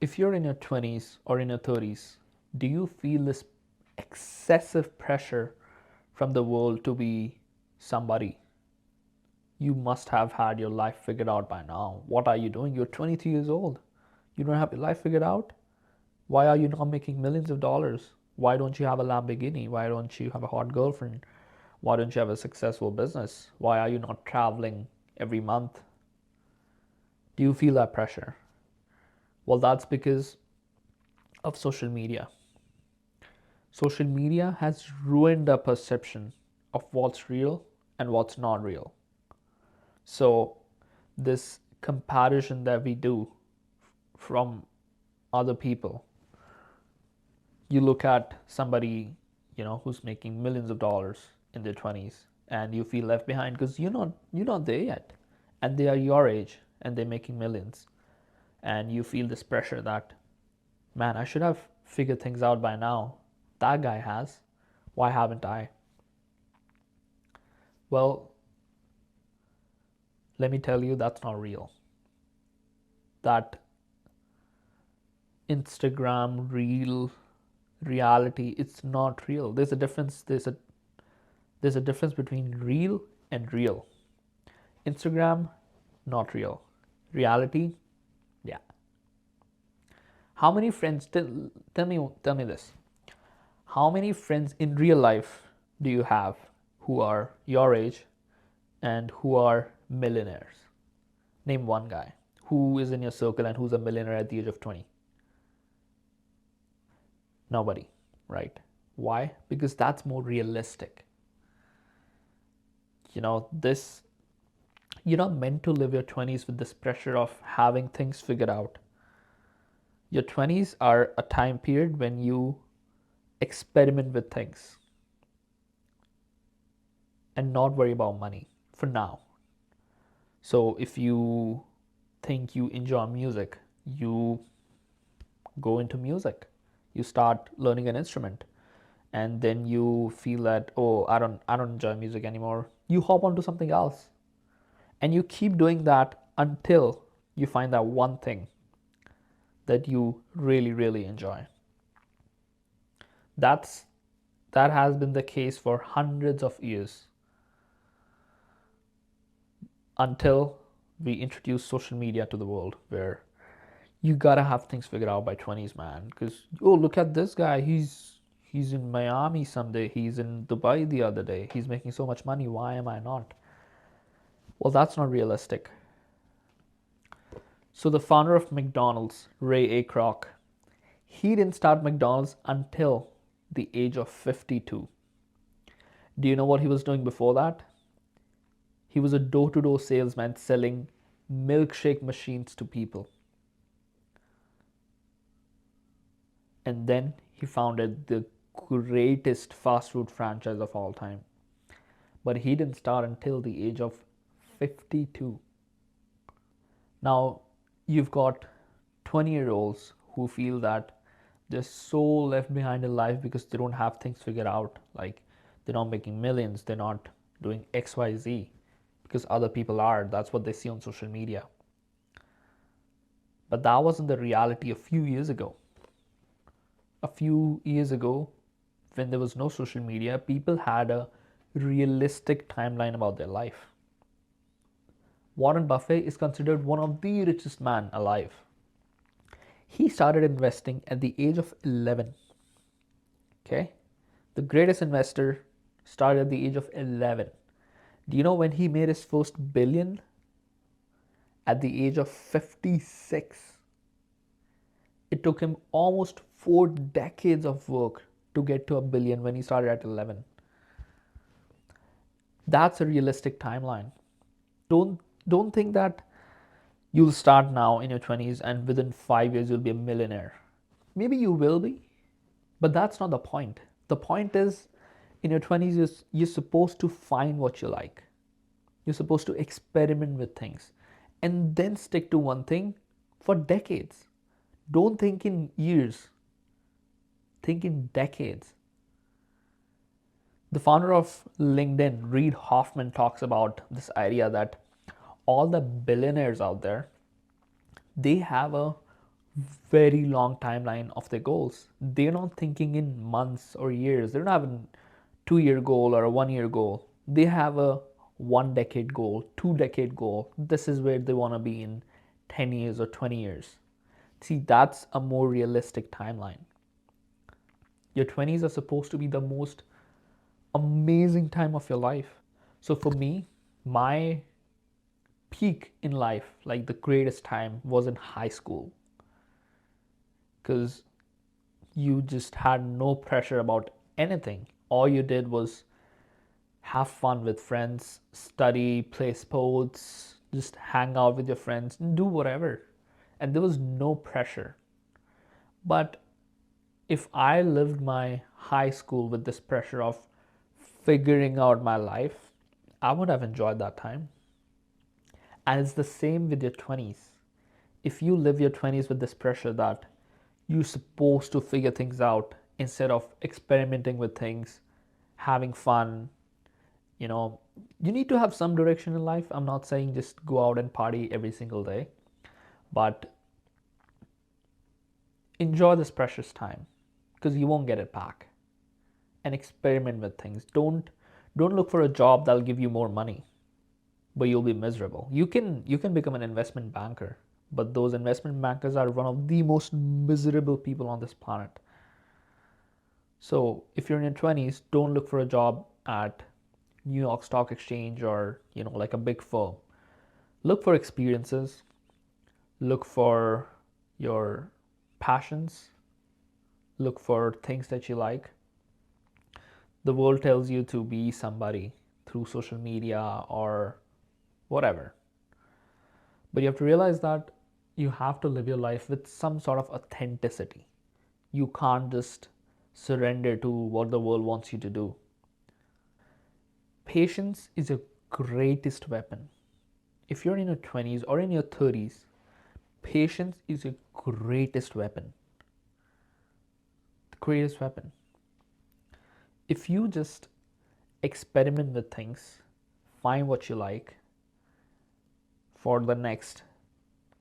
If you're in your 20s or in your 30s, do you feel this excessive pressure from the world to be somebody? You must have had your life figured out by now. What are you doing? You're 23 years old. You don't have your life figured out? Why are you not making millions of dollars? Why don't you have a Lamborghini? Why don't you have a hot girlfriend? Why don't you have a successful business? Why are you not traveling every month? Do you feel that pressure? Well, that's because of social media. Social media has ruined our perception of what's real and what's not real. So, this comparison that we do from other people, you look at somebody, who's making millions of dollars in their 20s, and you feel left behind because you're not there yet, and they are your age and they're making millions, and you feel this pressure that, man, I should have figured things out by now. That guy has. Why haven't I? Well, let me tell you, that's not real. That Instagram real reality, it's not real. There's a difference. There's a difference between real and real. Instagram, not real. Reality, yeah. How many friends? Tell me this. How many friends in real life do you have who are your age and who are millionaires? Name one guy who is in your circle and who's a millionaire at the age of 20. Nobody, right? Why? Because that's more realistic. This, you're not meant to live your 20s with this pressure of having things figured out. Your 20s are a time period when you experiment with things and not worry about money for now. So if you think you enjoy music, you go into music. You start learning an instrument, and then you feel that, oh, I don't enjoy music anymore. You hop onto something else. And you keep doing that until you find that one thing that you really, really enjoy. That has been the case for hundreds of years until we introduce social media to the world, where you gotta have things figured out by 20s, man. Because, oh, look at this guy, he's in Miami someday, he's in Dubai the other day, he's making so much money, why am I not? Well, that's not realistic. So the founder of McDonald's, Ray A. Kroc, he didn't start McDonald's until the age of 52. Do you know what he was doing before that? He was a door-to-door salesman selling milkshake machines to people. And then he founded the greatest fast food franchise of all time. But he didn't start until the age of 52. Now, you've got 20-year-olds who feel that they're so left behind in life because they don't have things figured out. Like, they're not making millions, they're not doing XYZ because other people are. That's what they see on social media. But that wasn't the reality a few years ago. A few years ago, when there was no social media, people had a realistic timeline about their life. Warren Buffett is considered one of the richest men alive. He started investing at the age of 11. Okay? The greatest investor started at the age of 11. Do you know when he made his first billion? At the age of 56. It took him almost 4 decades of work to get to a billion when he started at 11. That's a realistic timeline. Don't think that you'll start now in your 20s and within 5 years you'll be a millionaire. Maybe you will be, but that's not the point. The point is, in your 20s, you're supposed to find what you like. You're supposed to experiment with things and then stick to one thing for decades. Don't think in years, think in decades. The founder of LinkedIn, Reid Hoffman, talks about this idea that all the billionaires out there, they have a very long timeline of their goals. They're not thinking in months or years. They're not having a 2 year goal or a 1 year goal. They have a 1 decade goal, 2 decade goal. This is where they want to be in 10 years or 20 years. See, that's a more realistic timeline. Your 20s are supposed to be the most amazing time of your life. So for me, my peak in life, like the greatest time, was in high school, because you just had no pressure about anything. All you did was have fun with friends, study, play sports, just hang out with your friends, and do whatever. And there was no pressure. But if I lived my high school with this pressure of figuring out my life, I would have enjoyed that time. And it's the same with your 20s. If you live your 20s with this pressure that you're supposed to figure things out instead of experimenting with things, having fun, you know, you need to have some direction in life. I'm not saying just go out and party every single day, but enjoy this precious time because you won't get it back. And experiment with things. Don't look for a job that'll give you more money, but you'll be miserable. You can become an investment banker, but those investment bankers are one of the most miserable people on this planet. So if you're in your 20s, don't look for a job at New York Stock Exchange or like a big firm. Look for experiences, look for your passions, look for things that you like. The world tells you to be somebody through social media or whatever. But you have to realize that you have to live your life with some sort of authenticity. You can't just surrender to what the world wants you to do. Patience is your greatest weapon. If you're in your 20s or in your 30s, patience is your greatest weapon. The greatest weapon. If you just experiment with things, find what you like for the next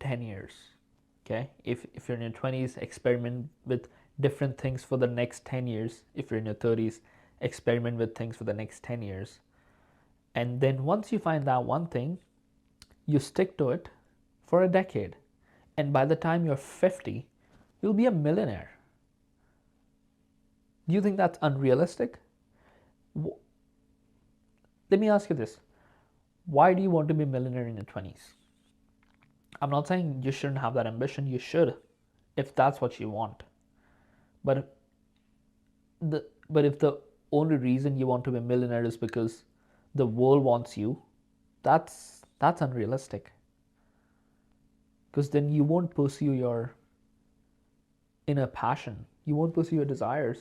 10 years, okay? If you're in your 20s, experiment with different things for the next 10 years. If you're in your 30s, experiment with things for the next 10 years. And then once you find that one thing, you stick to it for a decade. And by the time you're 50, you'll be a millionaire. Do you think that's unrealistic? Let me ask you this. Why do you want to be a millionaire in your 20s? I'm not saying you shouldn't have that ambition. You should, if that's what you want. But if the only reason you want to be a millionaire is because the world wants you, that's unrealistic. Because then you won't pursue your inner passion. You won't pursue your desires.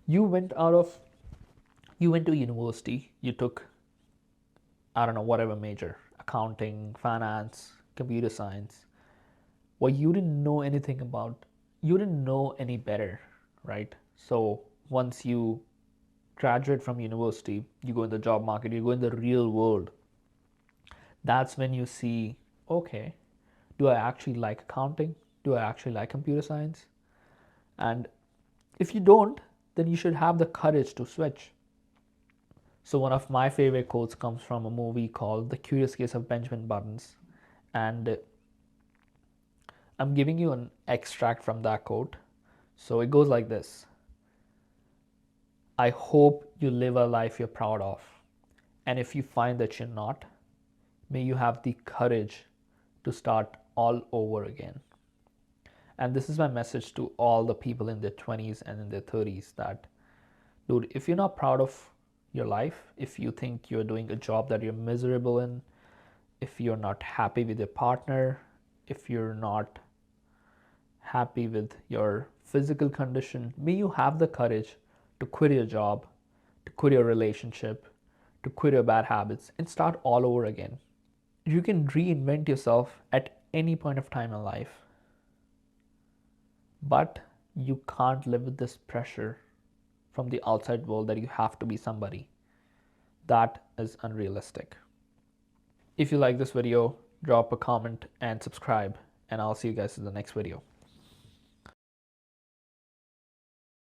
You went to university. You took, I don't know, whatever major, accounting, finance, computer science. Well, you didn't know anything about, you didn't know any better, right? So once you graduate from university, you go in the job market, you go in the real world. That's when you see, okay, do I actually like accounting? Do I actually like computer science? And if you don't, then you should have the courage to switch. So one of my favorite quotes comes from a movie called The Curious Case of Benjamin Buttons. And I'm giving you an extract from that quote. So it goes like this. I hope you live a life you're proud of. And if you find that you're not, may you have the courage to start all over again. And this is my message to all the people in their 20s and in their 30s that, dude, if you're not proud of your life, if you think you're doing a job that you're miserable in, if you're not happy with your partner, if you're not happy with your physical condition, may you have the courage to quit your job, to quit your relationship, to quit your bad habits and start all over again. You can reinvent yourself at any point of time in life, but you can't live with this pressure from the outside world that you have to be somebody. That is unrealistic. If you like this video, drop a comment and subscribe, and I'll see you guys in the next video.